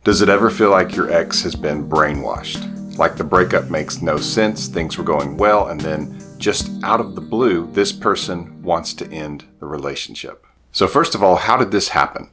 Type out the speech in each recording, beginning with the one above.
Does it ever feel like your ex has been brainwashed? Like the breakup makes no sense, things were going well, and then just out of the blue, this person wants to end the relationship. So first of all, how did this happen?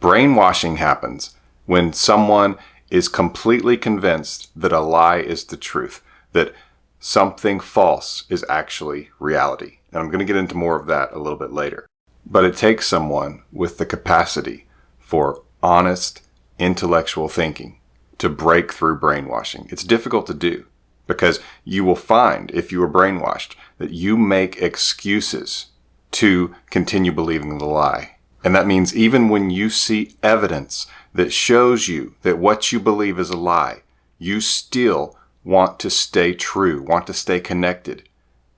Brainwashing happens when someone is completely convinced that a lie is the truth, that something false is actually reality. And I'm going to get into more of that a little bit later. But it takes someone with the capacity for honest, intellectual thinking to break through brainwashing. It's difficult to do because you will find, if you are brainwashed, that you make excuses to continue believing the lie. And that means even when you see evidence that shows you that what you believe is a lie, you still want to stay true, want to stay connected,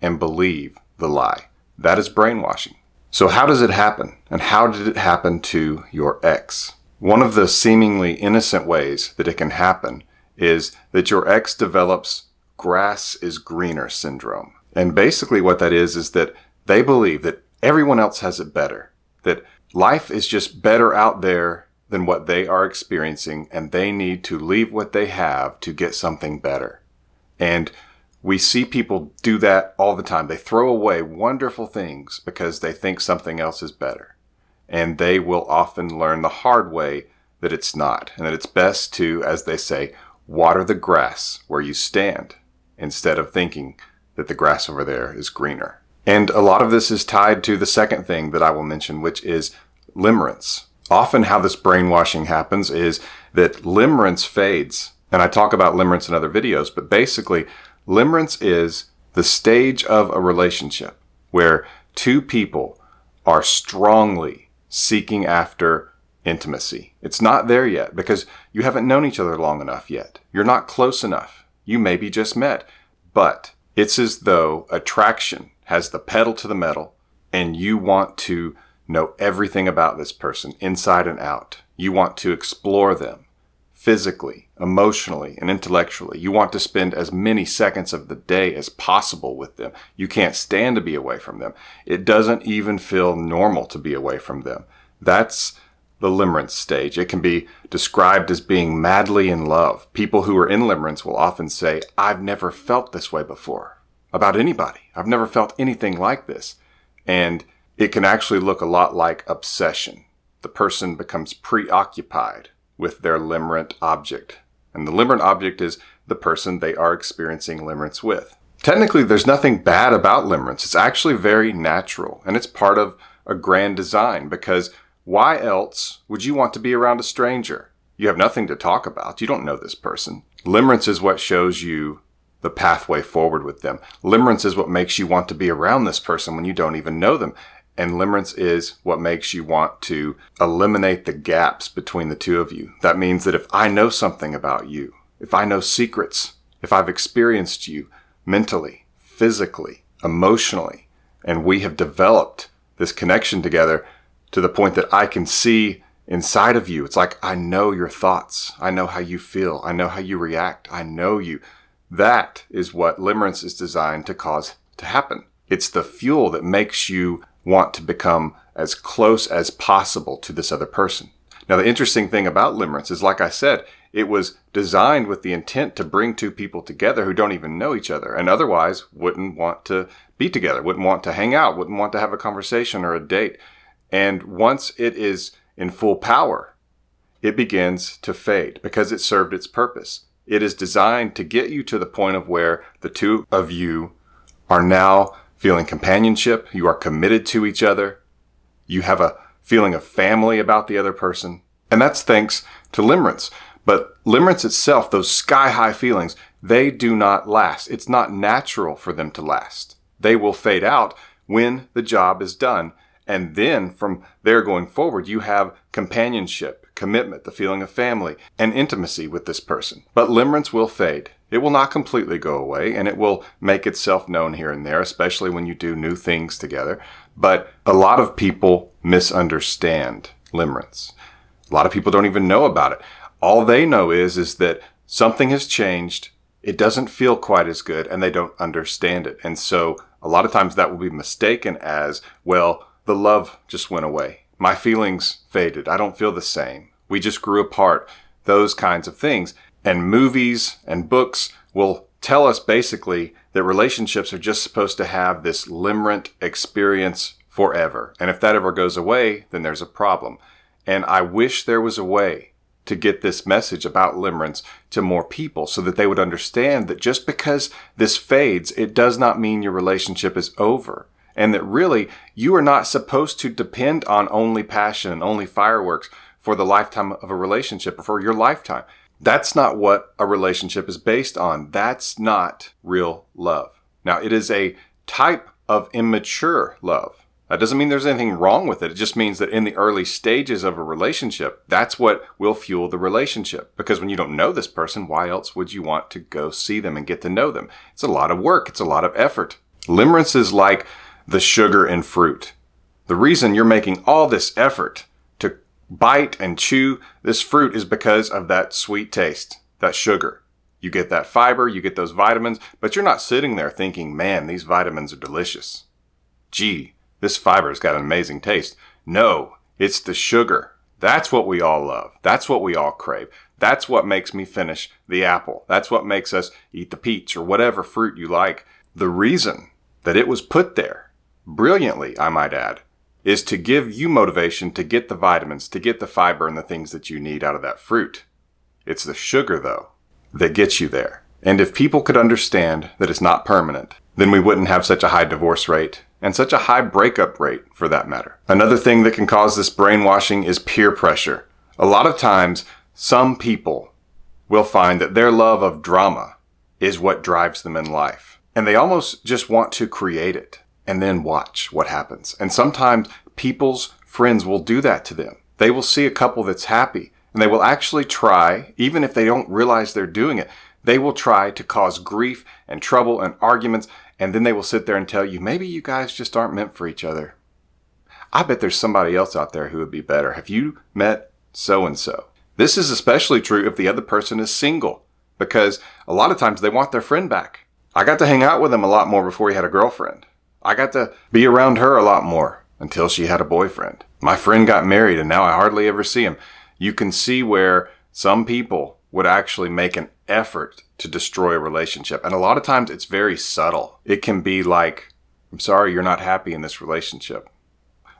and believe the lie. That is brainwashing. So how does it happen? And how did it happen to your ex? One of the seemingly innocent ways that it can happen is that your ex develops grass is greener syndrome. And basically what that is that they believe that everyone else has it better, that life is just better out there than what they are experiencing, and they need to leave what they have to get something better. And we see people do that all the time. They throw away wonderful things because they think something else is better. And they will often learn the hard way that it's not, and that it's best to, as they say, water the grass where you stand, instead of thinking that the grass over there is greener. And a lot of this is tied to the second thing that I will mention, which is limerence. Often how this brainwashing happens is that limerence fades. And I talk about limerence in other videos, but basically limerence is the stage of a relationship where two people are strongly seeking after intimacy. It's not there yet because you haven't known each other long enough yet. You're not close enough. You maybe just met, but it's as though attraction has the pedal to the metal and you want to know everything about this person inside and out. You want to explore them physically, emotionally, and intellectually. You want to spend as many seconds of the day as possible with them. You can't stand to be away from them. It doesn't even feel normal to be away from them. That's the limerence stage. It can be described as being madly in love. People who are in limerence will often say, I've never felt this way before about anybody. I've never felt anything like this. And it can actually look a lot like obsession. The person becomes preoccupied with their limerent object. And the limerent object is the person they are experiencing limerence with. Technically, there's nothing bad about limerence. It's actually very natural, and it's part of a grand design, because why else would you want to be around a stranger? You have nothing to talk about. You don't know this person. Limerence is what shows you the pathway forward with them. Limerence is what makes you want to be around this person when you don't even know them. And limerence is what makes you want to eliminate the gaps between the two of you. That means that if I know something about you, if I know secrets, if I've experienced you mentally, physically, emotionally, and we have developed this connection together to the point that I can see inside of you, it's like I know your thoughts. I know how you feel. I know how you react. I know you. That is what limerence is designed to cause to happen. It's the fuel that makes you want to become as close as possible to this other person. Now, the interesting thing about limerence is, like I said, it was designed with the intent to bring two people together who don't even know each other and otherwise wouldn't want to be together, wouldn't want to hang out, wouldn't want to have a conversation or a date. And once it is in full power, it begins to fade because it served its purpose. It is designed to get you to the point of where the two of you are now feeling companionship, you are committed to each other, you have a feeling of family about the other person, and that's thanks to limerence. But limerence itself, those sky-high feelings, they do not last. It's not natural for them to last. They will fade out when the job is done, and then from there going forward, you have companionship, commitment, the feeling of family, and intimacy with this person. But limerence will fade. It will not completely go away, and it will make itself known here and there, especially when you do new things together. But a lot of people misunderstand limerence. A lot of people don't even know about it. All they know is that something has changed, it doesn't feel quite as good, and they don't understand it. And so a lot of times that will be mistaken as, well, the love just went away. My feelings faded. I don't feel the same. We just grew apart. those kinds of things. And movies and books will tell us basically that relationships are just supposed to have this limerent experience forever. And if that ever goes away, then there's a problem. And I wish there was a way to get this message about limerence to more people so that they would understand that just because this fades, it does not mean your relationship is over. And that really, you are not supposed to depend on only passion and only fireworks for the lifetime of a relationship or for your lifetime. That's not what a relationship is based on. That's not real love. Now, it is a type of immature love. That doesn't mean there's anything wrong with it. It just means that in the early stages of a relationship, that's what will fuel the relationship. Because when you don't know this person, why else would you want to go see them and get to know them? It's a lot of work. It's a lot of effort. Limerence is like the sugar in fruit. The reason you're making all this effort to bite and chew this fruit is because of that sweet taste, that sugar. You get that fiber, you get those vitamins, but you're not sitting there thinking, man, these vitamins are delicious. Gee, this fiber's got an amazing taste. No, it's the sugar. That's what we all love. That's what we all crave. That's what makes me finish the apple. That's what makes us eat the peach or whatever fruit you like. The reason that it was put there, brilliantly, I might add, is to give you motivation to get the vitamins, to get the fiber and the things that you need out of that fruit. It's the sugar, though, that gets you there. And if people could understand that it's not permanent, then we wouldn't have such a high divorce rate and such a high breakup rate for that matter. Another thing that can cause this brainwashing is peer pressure. A lot of times, some people will find that their love of drama is what drives them in life. And they almost just want to create it and then watch what happens. And sometimes people's friends will do that to them. They will see a couple that's happy and they will actually try, even if they don't realize they're doing it, they will try to cause grief and trouble and arguments. And then they will sit there and tell you, maybe you guys just aren't meant for each other. I bet there's somebody else out there who would be better. Have you met so-and-so? This is especially true if the other person is single, because a lot of times they want their friend back. I got to hang out with him a lot more before he had a girlfriend. I got to be around her a lot more until she had a boyfriend. My friend got married and now I hardly ever see him. You can see where some people would actually make an effort to destroy a relationship. And a lot of times it's very subtle. It can be like, I'm sorry you're not happy in this relationship.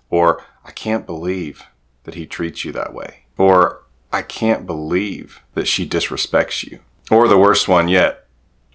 Or, I can't believe that he treats you that way. Or, I can't believe that she disrespects you. Or the worst one yet,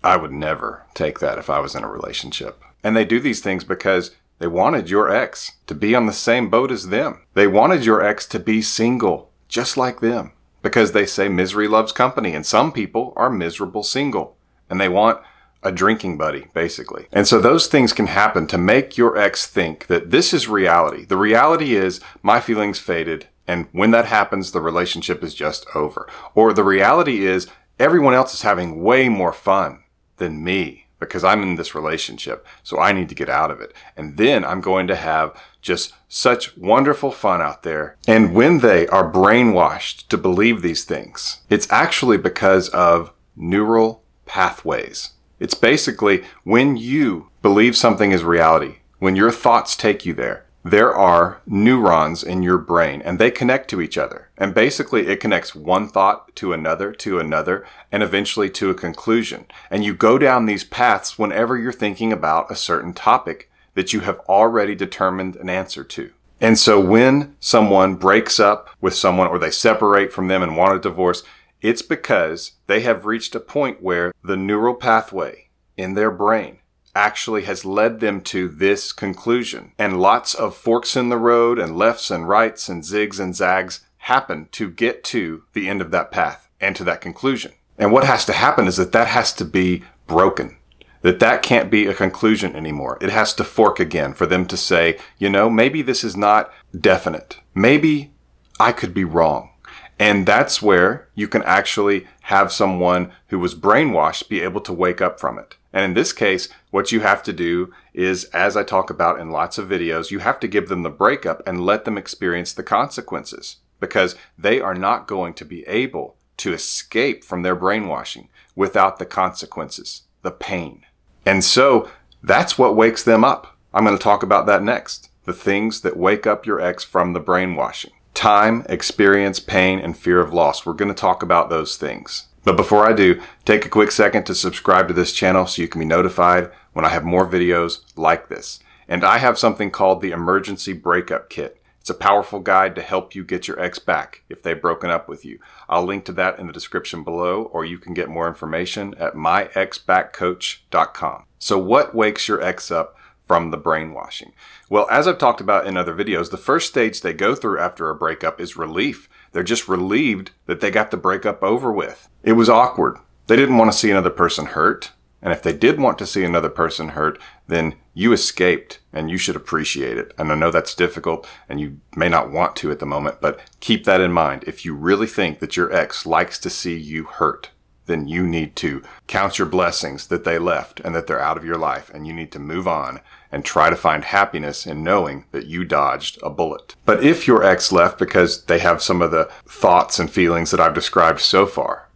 I would never take that if I was in a relationship. And they do these things because they wanted your ex to be on the same boat as them. They wanted your ex to be single, just like them. Because they say misery loves company, and some people are miserable single, and they want a drinking buddy, basically. And so those things can happen to make your ex think that this is reality. The reality is my feelings faded, and when that happens, the relationship is just over. Or the reality is everyone else is having way more fun than me because I'm in this relationship, so I need to get out of it. And then I'm going to have just such wonderful fun out there. And when they are brainwashed to believe these things, it's actually because of neural pathways. It's basically when you believe something is reality, when your thoughts take you there, there are neurons in your brain and they connect to each other. And basically it connects one thought to another, and eventually to a conclusion. And you go down these paths whenever you're thinking about a certain topic that you have already determined an answer to. And so when someone breaks up with someone or they separate from them and want a divorce, it's because they have reached a point where the neural pathway in their brain actually has led them to this conclusion. And lots of forks in the road and lefts and rights and zigs and zags happen to get to the end of that path and to that conclusion. And what has to happen is that has to be broken. That can't be a conclusion anymore. It has to fork again for them to say, maybe this is not definite. Maybe I could be wrong. And that's where you can actually have someone who was brainwashed be able to wake up from it. And in this case, what you have to do is, as I talk about in lots of videos, you have to give them the breakup and let them experience the consequences, because they are not going to be able to escape from their brainwashing without the consequences, the pain. And so that's what wakes them up. I'm going to talk about that next. The things that wake up your ex from the brainwashing. time, experience, pain, and fear of loss. We're going to talk about those things. But before I do, take a quick second to subscribe to this channel so you can be notified when I have more videos like this. And I have something called the Emergency Breakup Kit. It's a powerful guide to help you get your ex back if they've broken up with you. I'll link to that in the description below, or you can get more information at myexbackcoach.com. So what wakes your ex up from the brainwashing? Well, as I've talked about in other videos, the first stage they go through after a breakup is relief. They're just relieved that they got the breakup over with. It was awkward. They didn't want to see another person hurt. And if they did want to see another person hurt, then you escaped and you should appreciate it. And I know that's difficult and you may not want to at the moment, but keep that in mind. If you really think that your ex likes to see you hurt, then you need to count your blessings that they left and that they're out of your life, and you need to move on and try to find happiness in knowing that you dodged a bullet. But if your ex left because they have some of the thoughts and feelings that I've described so far,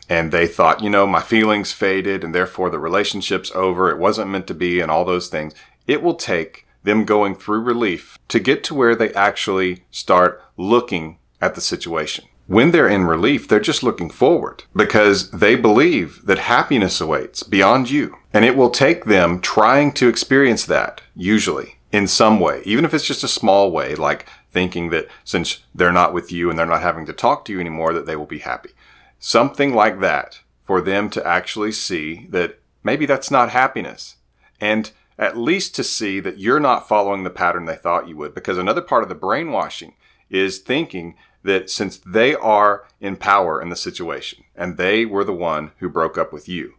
and they thought, my feelings faded and therefore the relationship's over, it wasn't meant to be, and all those things, it will take them going through relief to get to where they actually start looking at the situation. When they're in relief, they're just looking forward because they believe that happiness awaits beyond you. And it will take them trying to experience that, usually, in some way, even if it's just a small way, like thinking that since they're not with you and they're not having to talk to you anymore, that they will be happy. Something like that, for them to actually see that maybe that's not happiness. And at least to see that you're not following the pattern they thought you would. Because another part of the brainwashing is thinking that since they are in power in the situation and they were the one who broke up with you,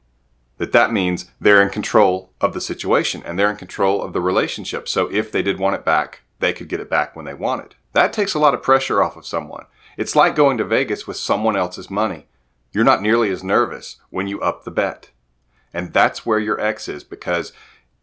that means they're in control of the situation and they're in control of the relationship. So if they did want it back, they could get it back when they wanted. That takes a lot of pressure off of someone. It's like going to Vegas with someone else's money. You're not nearly as nervous when you up the bet. And that's where your ex is, because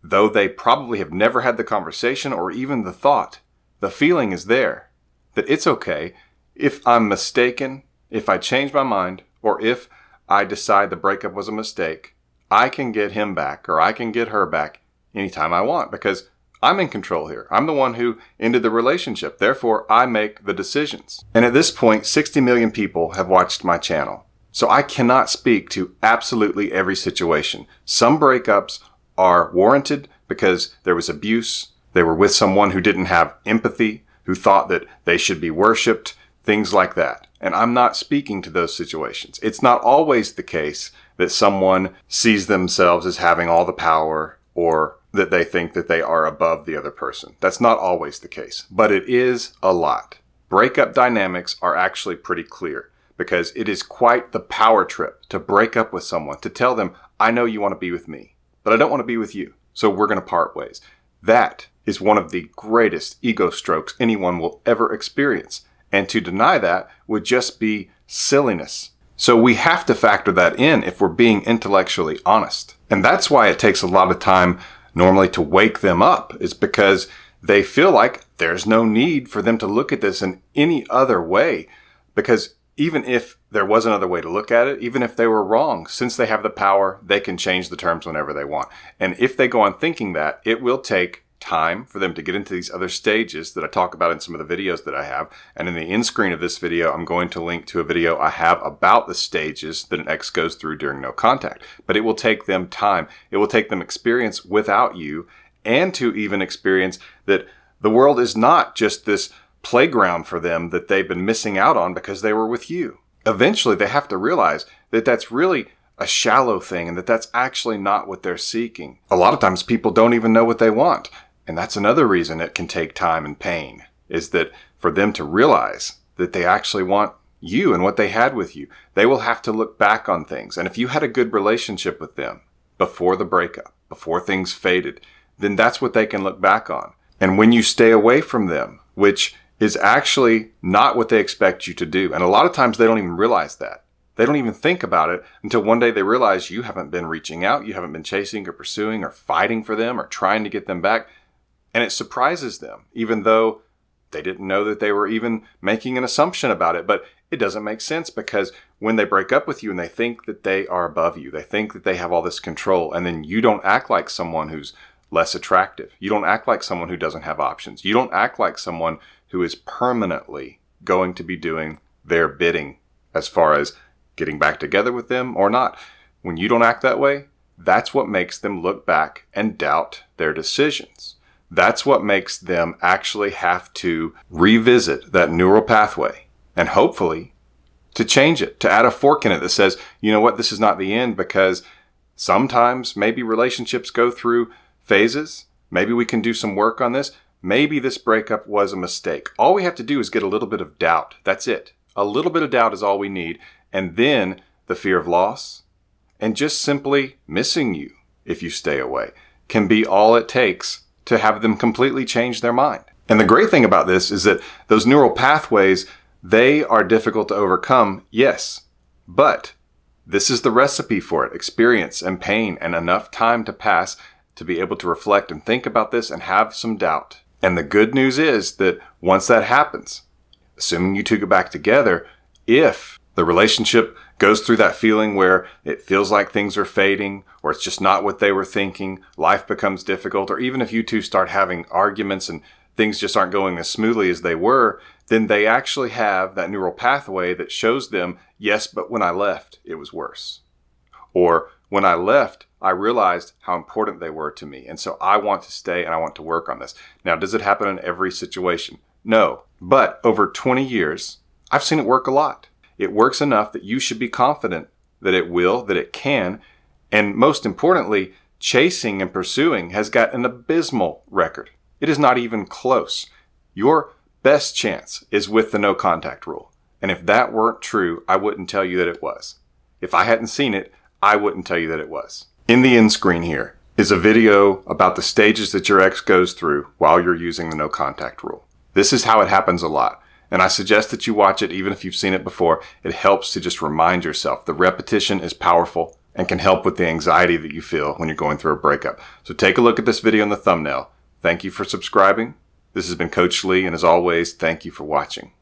though they probably have never had the conversation or even the thought, the feeling is there that it's okay if I'm mistaken, if I change my mind, or if I decide the breakup was a mistake, I can get him back or I can get her back anytime I want because I'm in control here. I'm the one who ended the relationship. Therefore, I make the decisions. And at this point, 60 million people have watched my channel. So I cannot speak to absolutely every situation. Some breakups are warranted because there was abuse. They were with someone who didn't have empathy, who thought that they should be worshipped, things like that. And I'm not speaking to those situations. It's not always the case that someone sees themselves as having all the power or that they think that they are above the other person. That's not always the case, but it is a lot. Breakup dynamics are actually pretty clear because it is quite the power trip to break up with someone, to tell them, I know you want to be with me, but I don't want to be with you, so we're going to part ways. That is one of the greatest ego strokes anyone will ever experience. And to deny that would just be silliness. So we have to factor that in if we're being intellectually honest. And that's why it takes a lot of time normally to wake them up, is because they feel like there's no need for them to look at this in any other way. Because even if there was another way to look at it, even if they were wrong, since they have the power, they can change the terms whenever they want. And if they go on thinking that, it will take time for them to get into these other stages that I talk about in some of the videos that I have. And in the end screen of this video, I'm going to link to a video I have about the stages that an ex goes through during no contact. But it will take them time. It will take them experience without you, and to even experience that the world is not just this playground for them that they've been missing out on because they were with you. Eventually, they have to realize that that's really a shallow thing and that that's actually not what they're seeking. A lot of times people don't even know what they want. And that's another reason it can take time and pain, is that for them to realize that they actually want you and what they had with you, they will have to look back on things. And if you had a good relationship with them before the breakup, before things faded, then that's what they can look back on. And when you stay away from them, which is actually not what they expect you to do. And a lot of times they don't even realize that. They don't even think about it until one day they realize you haven't been reaching out, you haven't been chasing or pursuing or fighting for them or trying to get them back. And it surprises them, even though they didn't know that they were even making an assumption about it. But it doesn't make sense, because when they break up with you and they think that they are above you, they think that they have all this control, and then you don't act like someone who's less attractive. You don't act like someone who doesn't have options. You don't act like someone who is permanently going to be doing their bidding as far as getting back together with them or not. When you don't act that way, that's what makes them look back and doubt their decisions. That's what makes them actually have to revisit that neural pathway and hopefully to change it, to add a fork in it that says, you know what, this is not the end, because sometimes maybe relationships go through phases. Maybe we can do some work on this. Maybe this breakup was a mistake. All we have to do is get a little bit of doubt. That's it. A little bit of doubt is all we need. And then the fear of loss and just simply missing you if you stay away can be all it takes to have them completely change their mind. And the great thing about this is that those neural pathways, they are difficult to overcome, yes, but this is the recipe for it: experience and pain and enough time to pass to be able to reflect and think about this and have some doubt. And the good news is that once that happens, assuming you two get back together, if the relationship goes through that feeling where it feels like things are fading, or it's just not what they were thinking, life becomes difficult, or even if you two start having arguments and things just aren't going as smoothly as they were, then they actually have that neural pathway that shows them, yes, but when I left, it was worse. Or when I left, I realized how important they were to me. And so I want to stay and I want to work on this. Now, does it happen in every situation? No. But over 20 years, I've seen it work a lot. It works enough that you should be confident that it will, that it can. And most importantly, chasing and pursuing has got an abysmal record. It is not even close. Your best chance is with the no contact rule. And if that weren't true, I wouldn't tell you that it was. If I hadn't seen it, I wouldn't tell you that it was. In the end screen here is a video about the stages that your ex goes through while you're using the no contact rule. This is how it happens a lot. And I suggest that you watch it even if you've seen it before. It helps to just remind yourself. The repetition is powerful and can help with the anxiety that you feel when you're going through a breakup. So take a look at this video in the thumbnail. Thank you for subscribing. This has been Coach Lee, and as always, thank you for watching.